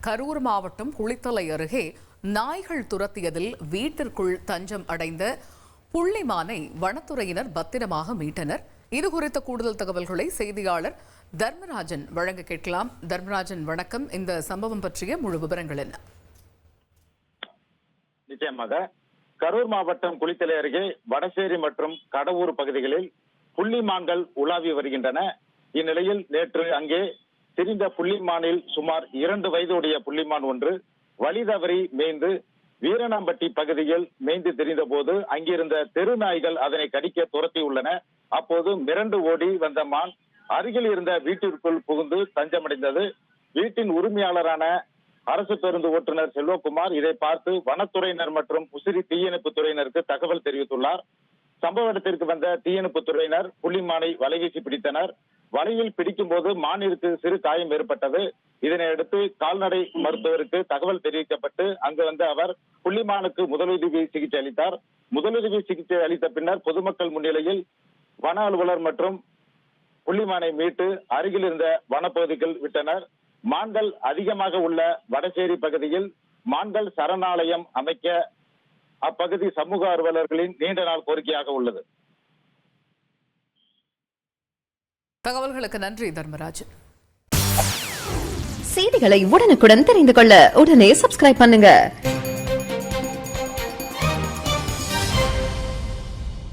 கரூர் மாவட்டம் குளித்தலை அருகே நாய்கள் துரத்தியதில் வீட்டிற்குள் தஞ்சம் அடைந்த புள்ளிமானை வனத்துறையினர் பத்திரமாக மீட்டனர். இதுகுறித்த கூடுதல் தகவல்களை செய்தியாளர் தர்மராஜன் வழங்க கேட்கலாம். தர்மராஜன், வணக்கம். இந்த சம்பவம் பற்றிய முழு விவரங்கள் என்ன? நிச்சயமாக கரூர் மாவட்டம் குளித்தலை அருகே வடசேரி மற்றும் கடவூர் பகுதிகளில் புள்ளிமான்கள் உலாவி வருகின்றன. இந்நிலையில் நேற்று அங்கே திரிந்த புள்ளிமானில் சுமார் 2 வயதுடைய புள்ளிமான் ஒன்று வழி தவறி மேய்ந்து வீரணம்பட்டி பகுதியில் மேய்ந்து திரிந்த போது அங்கிருந்த தெரு நாய்கள் அதனை கடிக்க துரத்தியுள்ளன. அப்போது மிரண்டு ஓடி வந்த மான் அருகில் இருந்த வீட்டிற்குள் புகுந்து தஞ்சமடைந்தது. வீட்டின் உரிமையாளரான அரசு பேருந்து ஓட்டுநர் செல்வகுமார் இதை பார்த்து வனத்துறையினர் மற்றும் உசிரி தீயணைப்பு துறையினருக்கு தகவல் தெரிவித்துள்ளார். சம்பவ இடத்திற்கு வந்த தீயணைப்பு துறையினர் புள்ளிமானை வலைவீசி பிடித்தனர். வலையில் பிடிக்கும் போது மானிற்கு சிறு காயம் ஏற்பட்டது. இதனையடுத்து கால்நடை மருத்துவருக்கு தகவல் தெரிவிக்கப்பட்டு அங்கு வந்த அவர் புள்ளிமானுக்கு முதலுதவி சிகிச்சை அளித்தார். முதலுதவி சிகிச்சை அளித்த பின்னர் பொதுமக்கள் முன்னிலையில் வன அலுவலர் மற்றும் புள்ளிமானை மீட்டு அருகில் இருந்த வனப்பகுதிகள் விட்டனர். மான்கள் அதிகமாக உள்ள வடசேரி பகுதியில் மான்கள் சரணாலயம் அமைக்க அப்பகுதி சமூக ஆர்வலர்களின் நீண்ட நாள் கோரிக்கையாக உள்ளது. தகவல்களுக்கு நன்றி தர்மராஜன். செய்திகளை உடனுக்குடன் தெரிந்து கொள்ள உடனே சப்ஸ்கிரைப் பண்ணுங்க.